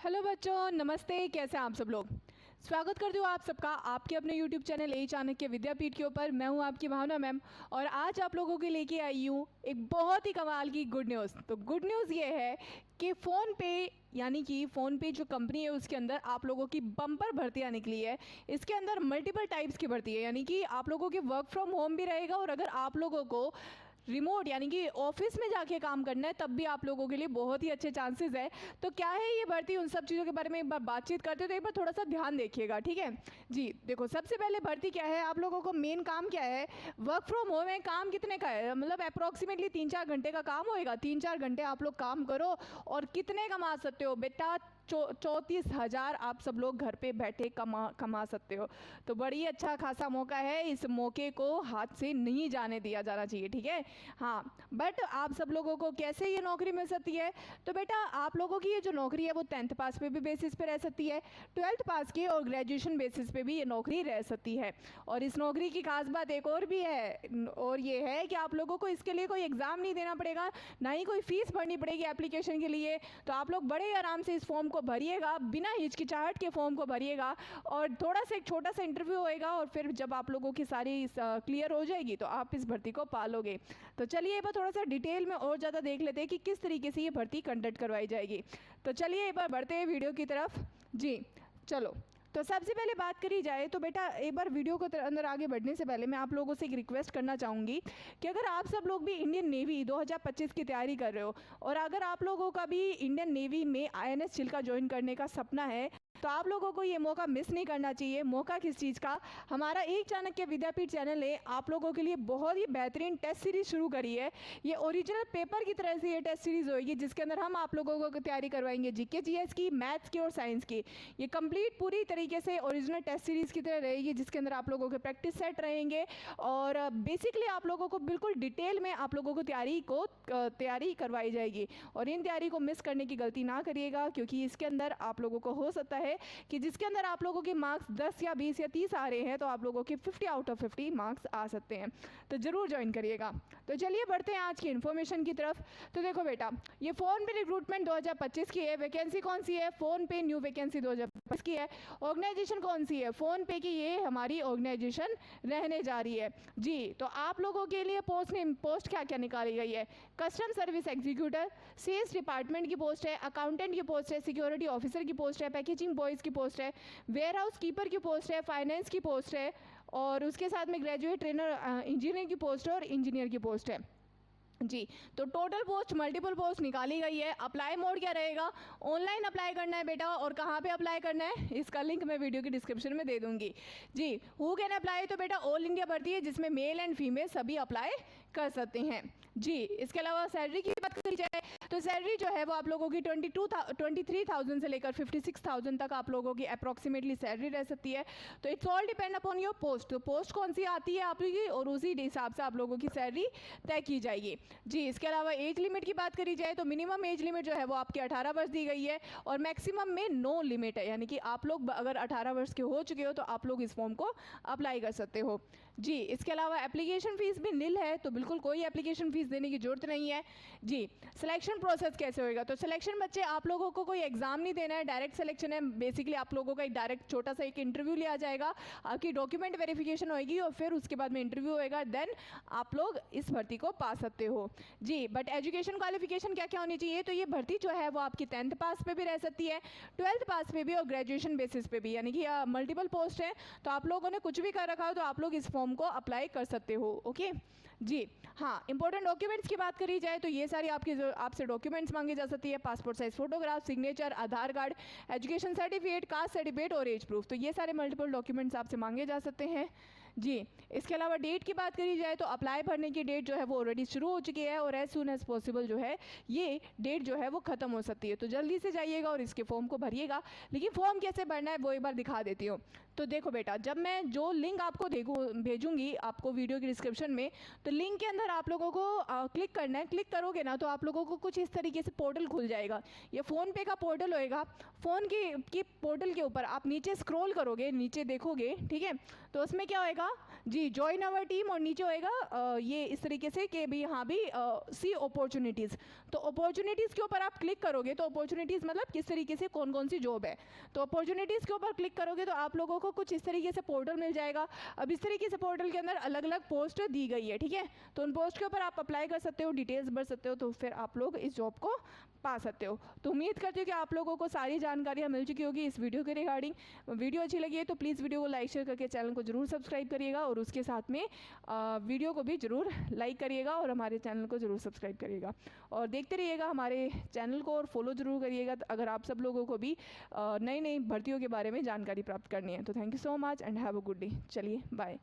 Hello बच्चों, नमस्ते। कैसे हैं आप सब लोग। स्वागत करती हूँ आप सबका आपके अपने YouTube चैनल ए चाणक्य विद्यापीठ के ऊपर। मैं हूँ आपकी भावना मैम और आज आप लोगों के लेके आई हूँ एक बहुत ही कमाल की गुड न्यूज़। तो गुड न्यूज़ ये है कि फ़ोनपे यानी कि फ़ोनपे जो कंपनी है उसके अंदर आप लोगों की बम्पर भर्तियाँ निकली है। इसके अंदर मल्टीपल टाइप्स की भर्ती है, यानी कि आप लोगों की वर्क फ्रॉम होम भी रहेगा और अगर आप लोगों को रिमोट यानी कि ऑफिस में जाके काम करना है तब भी आप लोगों के लिए बहुत ही अच्छे चांसेस है। तो क्या है ये भर्ती, उन सब चीज़ों के बारे में एक बार बातचीत करते हैं। तो एक बार थोड़ा सा ध्यान देखिएगा, ठीक है जी। देखो, सबसे पहले भर्ती क्या है, आप लोगों को मेन काम क्या है। वर्क फ्रॉम होम है, काम कितने का है, मतलब अप्रोक्सीमेटली 3-4 घंटे का काम होएगा। 3-4 घंटे आप लोग काम करो और कितने कमा सकते हो बेटा, 34,000 आप सब लोग घर पे बैठे कमा सकते हो। तो बड़ी अच्छा खासा मौका है, इस मौके को हाथ से नहीं जाने दिया जाना चाहिए, ठीक है। हाँ, बट आप सब लोगों को कैसे ये नौकरी मिल सकती है। तो बेटा आप लोगों की ये जो नौकरी है वो 10th पास पे भी बेसिस पे रह सकती है, 12th पास की और ग्रेजुएशन बेसिस पे भी ये नौकरी रह सकती है। और इस नौकरी की खास बात एक और भी है, और ये है कि आप लोगों को इसके लिए कोई एग्ज़ाम नहीं देना पड़ेगा, ना ही कोई फीस भरनी पड़ेगी एप्लीकेशन के लिए। तो आप लोग बड़े आराम से इस फॉर्म को भरिएगा, बिना हिचकिचाहट के फॉर्म को भरिएगा और थोड़ा सा एक छोटा सा इंटरव्यू होएगा और फिर जब आप लोगों की सारी क्लियर हो जाएगी तो आप इस भर्ती को पालोगे। तो चलिए एक बार थोड़ा सा डिटेल में और ज़्यादा देख लेते हैं कि किस तरीके से ये भर्ती कंडक्ट करवाई जाएगी। तो चलिए एक बार बढ़ते हैं वीडियो की तरफ जी। चलो, तो सबसे पहले बात करी जाए तो बेटा एक बार वीडियो को अंदर आगे बढ़ने से पहले मैं आप लोगों से एक रिक्वेस्ट करना चाहूँगी कि अगर आप सब लोग भी इंडियन नेवी 2025 की तैयारी कर रहे हो और अगर आप लोगों का भी इंडियन नेवी में INS चिल्का ज्वाइन करने का सपना है तो आप लोगों को ये मौका मिस नहीं करना चाहिए। मौका किस चीज़ का, हमारा एक चाणक्य विद्यापीठ चैनल ने आप लोगों के लिए बहुत ही बेहतरीन टेस्ट सीरीज शुरू करी है। ये ओरिजिनल पेपर की तरह से ये टेस्ट सीरीज होगी जिसके अंदर हम आप लोगों को तैयारी करवाएंगे जीके जीएस की, मैथ्स की और साइंस की। ये कंप्लीट पूरी तरीके से ओरिजिनल टेस्ट सीरीज की तरह रहेगी जिसके अंदर आप लोगों के प्रैक्टिस सेट रहेंगे और बेसिकली आप लोगों को बिल्कुल डिटेल में आप लोगों को तैयारी करवाई जाएगी। और इन तैयारी को मिस करने की गलती ना करिएगा क्योंकि इसके अंदर आप लोगों को हो सकता है कि जिसके अंदर आप लोगों के मार्क्स 10 या 20 या 30 आ रहे हैं तो आप लोगों के 50 आउट ऑफ 50 मार्क्स आ सकते हैं। तो ज़रूर ज्वाइन करिएगा। तो चलिए बढ़ते हैं आज की इन्फॉर्मेशन की तरफ। तो देखो बेटा, ये फ़ोन पे रिक्रूटमेंट 2025 की है। वैकेंसी कौन सी है, फ़ोन पे न्यू वैकेंसी 2025 की है। ऑर्गेनाइजेशन कौन सी है, फ़ोन पे की ये हमारी ऑर्गेनाइजेशन रहने जा रही है जी। तो आप लोगों के लिए पोस्ट क्या क्या निकाली गई है। Custom service executor, sales department की पोस्ट है, अकाउंटेंट की पोस्ट है, सिक्योरिटी ऑफिसर की पोस्ट है, पैकेजिंग बॉयज़ की पोस्ट है, वेयर हाउस कीपर की पोस्ट है, फाइनेंस की पोस्ट है और उसके साथ में ग्रेजुएट ट्रेनर इंजीनियर की पोस्ट है और इंजीनियर की पोस्ट है जी। तो टोटल पोस्ट मल्टीपल पोस्ट निकाली गई है। अप्लाई मोड क्या रहेगा, ऑनलाइन अप्लाई करना है बेटा। और कहाँ पे अप्लाई करना है, इसका लिंक मैं वीडियो की डिस्क्रिप्शन में दे दूंगी जी। हु कैन अप्लाई, तो बेटा ऑल इंडिया भर्ती है जिसमें मेल एंड फीमेल सभी अप्लाई कर सकते हैं जी। इसके अलावा सैलरी की बात करी जाए तो सैलरी जो है वो आप लोगों की 23,000 से लेकर 56,000 तक आप लोगों की अप्रॉक्सीमेटली सैलरी रह सकती है। तो it's all depend upon your post. तो पोस्ट कौन सी आती है आप लोगों की और उसी हिसाब से आप लोगों की सैलरी तय की जाएगी जी। इसके अलावा एज लिमिट की बात करी जाए तो मिनिमम एज लिमिट जो है वो आपकी 18 वर्ष दी गई है और मैक्सिमम में नो लिमिट है, यानी कि आप लोग अगर 18 वर्ष के हो चुके हो तो आप लोग इस फॉर्म को अप्लाई कर सकते हो जी। इसके अलावा एप्लीकेशन फीस भी निल है, तो बिल्कुल कोई एप्लीकेशन फीस देने की जरूरत नहीं है जी। सिलेक्शन प्रोसेस कैसे होएगा, तो सिलेक्शन बच्चे आप लोगों को कोई एग्जाम नहीं देना है, डायरेक्ट सिलेक्शन है। बेसिकली आप लोगों का एक डायरेक्ट छोटा सा एक इंटरव्यू लिया जाएगा, आपकी डॉक्यूमेंट वेरिफिकेशन होगी और फिर उसके बाद में इंटरव्यू होएगा, देन आप लोग इस भर्ती को पा सकते हो जी। बट एजुकेशन क्वालिफिकेशन क्या क्या होनी चाहिए, तो ये भर्ती जो है वो आपकी 10th पास पे भी रह सकती है, 12th पास पे भी और ग्रेजुएशन बेसिस पे भी, यानी कि मल्टीपल पोस्ट है। तो आप लोगों ने कुछ भी कर रखा हो तो आप लोग इस फॉर्म को अप्लाई कर सकते हो, ओके जी। हाँ, इंपॉर्टेंट डॉक्यूमेंट्स की बात करी जाए तो ये सारी आपसे डॉक्यूमेंट्स मांगी जा सकती है। Passport size photograph, signature, Aadhaar card, education certificate, caste certificate और एज प्रूफ। तो ये सारे मल्टीपल डॉक्यूमेंट्स आपसे मांगे जा सकते हैं जी। इसके अलावा डेट की बात करी जाए तो अप्लाई भरने की डेट जो है वो ऑलरेडी शुरू हो चुकी है और एज सून एज पॉसिबल जो है ये डेट जो है वो ख़त्म हो सकती है। तो जल्दी से जाइएगा और इसके फॉर्म को भरिएगा। लेकिन फॉर्म कैसे भरना है वो एक बार दिखा देती हूँ। तो देखो बेटा, जब मैं जो लिंक आपको भेजूंगी आपको वीडियो की डिस्क्रिप्शन में, तो लिंक के अंदर आप लोगों को क्लिक करना है। क्लिक करोगे ना तो आप लोगों को कुछ इस तरीके से पोर्टल खुल जाएगा। ये फ़ोन पे का पोर्टल होएगा। फ़ोन की पोर्टल के ऊपर आप नीचे स्क्रॉल करोगे, नीचे देखोगे, ठीक है। तो उसमें क्या होएगा, होगा जी जॉइन आवर टीम, और नीचे होएगा ये इस तरीके से कि भी हाँ भी सी अपॉर्चुनिटीज़। तो अपॉर्चुनिटीज़ के ऊपर आप क्लिक करोगे तो अपॉर्चुनिटीज़ मतलब किस तरीके से कौन कौन सी जॉब है। तो अपॉर्चुनिटीज़ के ऊपर क्लिक करोगे तो आप लोगों को कुछ इस तरीके से पोर्टल मिल जाएगा। अब इस तरीके से पोर्टल के अंदर अलग अलग पोस्ट दी गई है, ठीक है। तो उन पोस्ट के ऊपर आप अप्लाई कर सकते हो, डिटेल्स भर सकते हो, तो फिर आप लोग इस जॉब को पा सकते हो। तो उम्मीद करती हूँ कि आप लोगों को सारी जानकारियाँ मिल चुकी होगी इस वीडियो के रिगार्डिंग। वीडियो अच्छी लगी है तो प्लीज़ वीडियो को लाइक शेयर करके चैनल को जरूर सब्सक्राइब करिएगा, और उसके साथ में वीडियो को भी ज़रूर लाइक करिएगा और हमारे चैनल को ज़रूर सब्सक्राइब करिएगा, और देखते रहिएगा हमारे चैनल को, और फॉलो ज़रूर करिएगा अगर आप सब लोगों को भी नई नई भर्तियों के बारे में जानकारी प्राप्त करनी है। तो thank you so much and have a good day. चलिए बाय।